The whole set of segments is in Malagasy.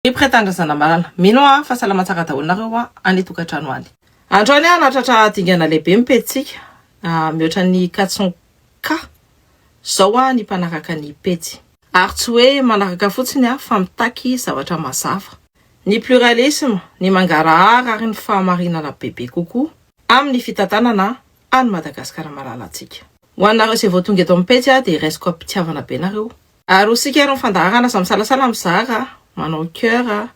Ipretandrazana malala. Mino fa salamatsaka daholo any tokantrano any. Androany natratra dingana lehibe mipetsika. Mihoatra ny 400K. Zao ny mpanaraka ny petsy. Ary tsy hoe manaraka fotsiny fa mitaky zavatra mazava. Ny pluralisme, ny mangarahara ary ny fahamarinana bebe kokoa amin'ny fitantanana any Madagasikara malalatsika. Ho anareo izay vao tonga eto amin'ny petsy dia resiko ampitiavana be nareo. Ary osika ero fandaharana samy salasala mizara, manao cœur,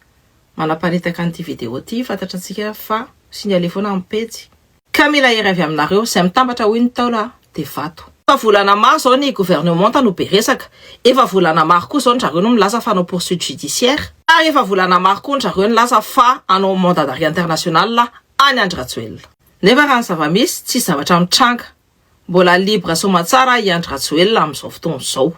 manaparitaka an'ity vidéo ty fantatratsika fa signalé foana amin'ny petsy. Ka mila hery avy aminareo izay mitambatra hoy ny taola dia vato. Efa volana maro zao ny gouvernement tano be resaka. Efa volana maro koa zao zareo no milaza fa hanao poursuite judiciaire. Ary efa volana maro koa zareo nilaza fa hanao mandat d'arrêt international any Andry Rajoelina. Nefa raha ny zava-misy tsy zavatra mitranga. Mbola libre somatsara i Andry Rajoelina amin'izao fotoana izao.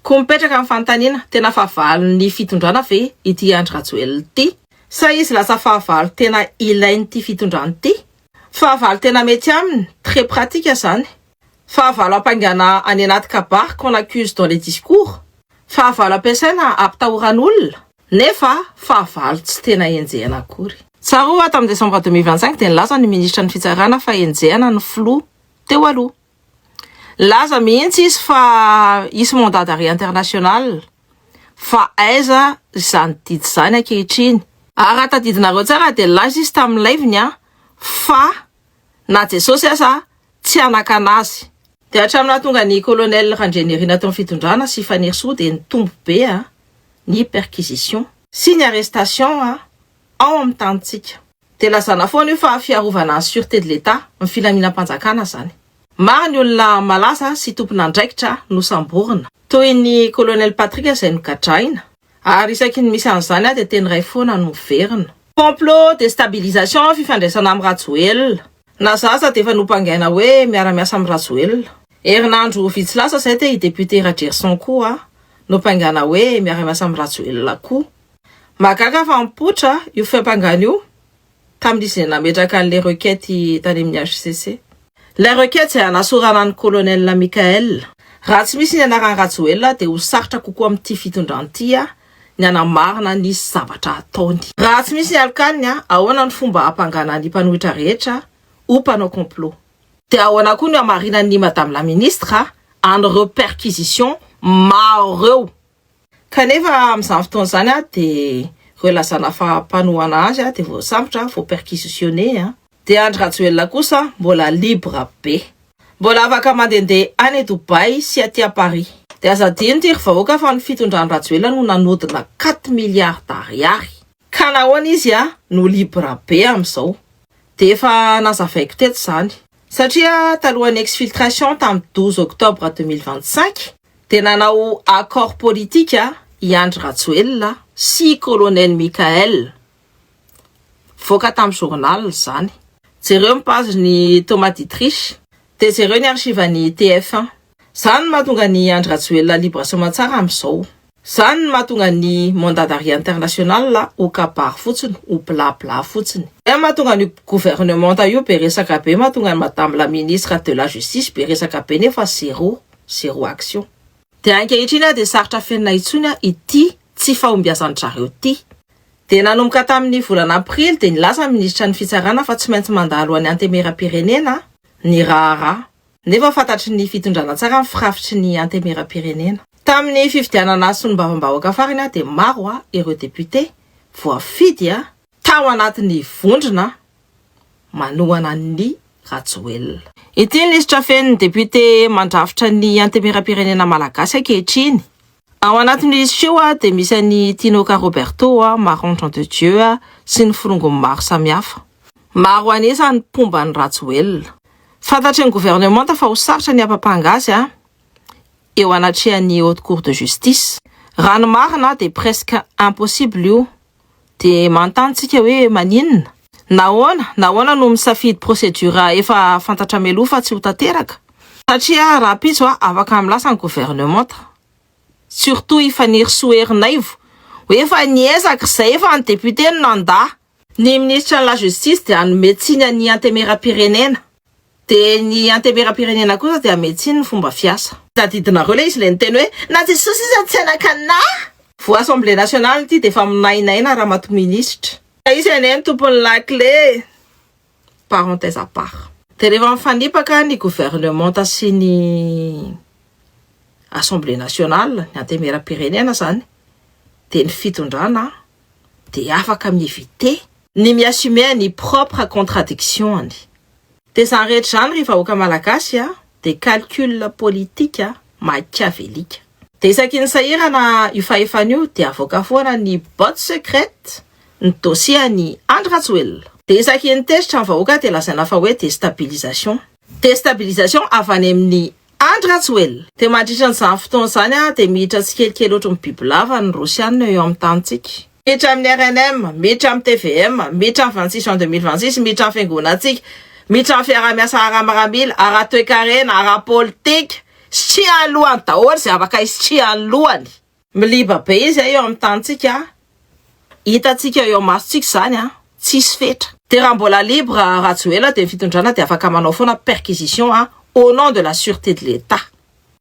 Koa mipetraka amin'ny fanontaniana tena fahavalo ny fitondrana ve ity Andry Rajoelina ity? Sa izy lasa fahavalo tena ilainy ity fitondrana ity? Fahavalo tena mety aminy, très pratique zany. Fahavalo ampangana any anaty kabary qu'on accuse dans les discours. Fahavalo ampiasaina ampitahoran'olona. Nefa fahavalo tsy tena enjehana akory. Tsaroa tamin'ny décembre 2025 dia nilaza ny ministra ny fitsarana fa enjehana ny flou teo aloha. Laza mihitsy izy fa isy mandat d'arrêt international. Fa aiza izany didy izany ankehitriny. Ary tadidinareo tsara dia laza izy tamin'ny live-ny fa na Jesosy aza tsy anakanazy. Dia hatramin'ny tonga ny colonel Randrianirina tao amin'ny fitondrana sy fanirisoa dia nitombo be ny perquisition sy ny arrestation ao amin'ny tanitsika. Dia lazana foana io fa fiarovana ny sûreté de l'État amin'ny filaminam-panjakana zany. Maro ny olona malaza sy tompon'andraikitra no samborina. Toy ny colonel Patrick izay nogadraina. Ary isaky ny misy an'izany dia teny iray foana no verina. Complot déstabilisation fifandraisana amin'ny Rajoelina. Na zaza dia efa nompangaina hoe miara-miasa amin'ny Rajoelina. Herinandro vitsy lasa izay dia i député Rajerson koa nompangaina hoe miara-miasa amin'ny Rajoelina koa. Mahagaga fa mipoitra io fiampangana io tamin'izy nametraka an'ilay requête tany amin'ny HCC. La requête izay anasorana ny colonel Michael. Raha tsy misy ny anaran'ny Rajoelina dia ho sarotra kokoa amin'ity fitondrana ity ny anamarina ny zavatra ataony. Raha tsy misy ny alokany ahoana ny fomba hampangana ny mpanohitra rehetra ou panao complot. Dia ahoana koa ny hamarinan'ny madame la ministre an'ireo perquisition maro ireo. Kanefa amin'izany fotoana zany dia relazana fa mpanohana azy dia voasambotra vao perquisitionné. Dia Andry Rajoelina kosa mbola libre be. Mbola afaka mandehandeha any Dubai sy aty à Paris. Dia aza adino ty ry vahoaka fa ny fitondrany Rajoelina no nanodina 4 milliards d'ariary. Ka nahoana izy no libre be amin'izao. Dia efa nazavaiko teto zany. Satria talohan'ny exfiltration tamin'ny 12 octobre 2025 dia nanao accord politique i Andry Rajoelina sy colonel Michael. Voaka tamin'ny journal zany. Jereo mipazy ny Thomas Dietrich. Dia jereo ny archivan'ny TF1. Zany mahatonga ny Andry Rajoelina libre somatsara amin'izao. Zany mahatonga ny mandat d'arrêt international ho kabary fotsiny, ho blabla fotsiny. Dia mahatonga ny gouvernement io be resaka be, mahatonga ny madame la ministre de la justice be resaka be nefa zéro action. Dia ankehitriny dia sarotra fenina intsony ity tsy fahombiazan'ny zareo ity. Dia nanomboka tamin'ny volana aprily dia nilaza ministra ny fitsarana fa tsy maintsy mandalo any Antemera-pirenena ny raharaha. Nefa fantatry ny fitondrana tsara ny firafitry ny Antemera-pirenena. Tamin'ny fifidianana sy ny bavambahoaka farina dia maro ireo député voafidy tao anatin'ny vondrona manohana ny Rajoelina. Ity ny lisitra fen'ny député mandrafitra ny Antemera-pirenena malagasy ankehitriny. Ao anatin'izy io dia misy ny Tinoka Roberto, Maron Jean de Dieu sy ny filongony maro samihafa. Maro anisa ny pomba ny Rajoelina. Fantatry ny gouvernement fa ho sarotra ny ampapangazy eo anatrehan'ny haute cour de justice. Raha ny marina dia presque impossible io. Dia mantantsika hoe maninona. Nahoana no misafidy procédure efa fantatra meloa fa tsy ho tanteraka. Satria raha pitso afaka milasa ny gouvernement. Surtout ifanirisoa herinaivo. Hoe efa niezaka izay efa ny député no nanda. Ny ministre de la justice dia ny médecine ny Antemera-pirenena. Dia ny Antemera-pirenena kosa dia médecine ny fomba fiasa. Tadidinareo ilay izy ilay niteny hoe na Jesosy izy tsy anakana. Vo Assemblée nationale ty de efa minainaina raha maty ministre. Izy ane tompony lakle. Parenthèse à part. De rehefa mifanipaka ny gouvernement sy ny Assemblée nationale, ny antemera-pirenena zany, de ny fitondrana de afaka mieviter ny miassumer ny propre contradiction. De zany rehetra zany rehefa vahoaka malagasy de calcul politique machiavélika. De isaky ny sahirana io faefana io de avoaka foana ny botte secrète ny dossier ny Andry Rajoelina. De isaky ny tezitra ny vahoaka de lazaina fa hoe déstabilisation. Déstabilisation avy any amin'ny Andry Rajoelina. De mandritra n'izany fotoana zany de miditra tsikelikely ohatry ny bibilava ny Rosianina eo amin'ny tantsika. Miditra amin'ny RNM, miditra amin'ny TVM, miditra amin'ny 26 juin 2026, miditra amin'ny fiangonatsika, miditra amin'ny fiaramiasa ara-maramila, ara-toekarena, ara-politika, sitria lohany daholo zay afaka isitria lohany. Miliba be izy eo amin'ny tantsika. Hitatsika eo masontsika zany tsisy fetra. De raha mbola libre Rajoelina de fitondrana de afaka manao foana perquisition au nom de la sûreté de l'État.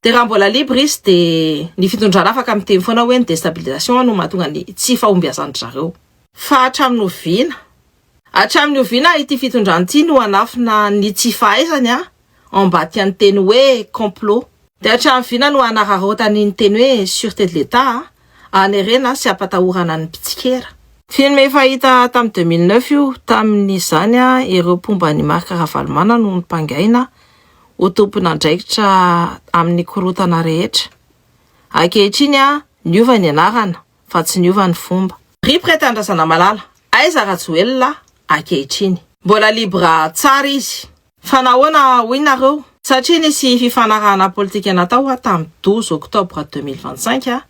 De raha mbola libre izy de ny fitondrana afaka miteny foana hoe ny déstabilisation no mahatonga ny tsy fahombiazan'ny zareo. Fa hatramin'ny oviana. Hatramin'ny oviana ity fitondrana ity no anafina ny tsy fahaizany ambady ny teny hoe complot. De hatramin'ny oviana no anararaotany ny teny hoe sûreté de l'État anerena sy apatahorana ny mpitsikera. Film efa hita tamin'ny 2009 io tamin'izany ireo Pombany Marc Ravalomanana no nipangaina ho tompon'andraikitra amin'ny korotana rehetra. Ankehitriny niova ny anarana fa tsy niova ny fomba. Ry Pretendrazana malala, aiza Rajoelina ankehitriny. Mbola libre tsara izy. Fa nahoana hoy nareo? Satria nisy fifanarahana politika natao tamin'ny 12 octobre 2025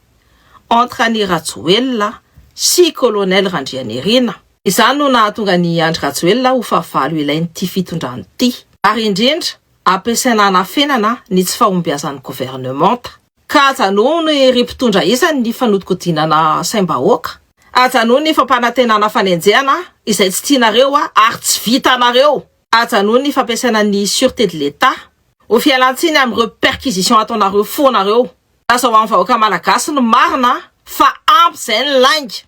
entre ny Rajoelina sy colonel Randrianirina. Izany no nahatonga ny Andry Rajoelina ho fahavalo ilain'ity fitondrana ity. Ary indrindra ampiasaina anafenana ny tsy fahombiazan'ny gouvernementa. Ka ajanoa ny ry mpitondra isany ny fanodinkodinana saim-bahoaka. Ajanoa ny fampanantenana fanenjehana izay tsy tianareo ary tsy vitanareo. Ajanoa ny fampiasaina ny sûreté de l'État. Ho fialantsiny amin'ireo perquisition ataonareo fonareo. Azo ho amin'ny vahoaka malagasy no marina fa ampy izay ny lainga.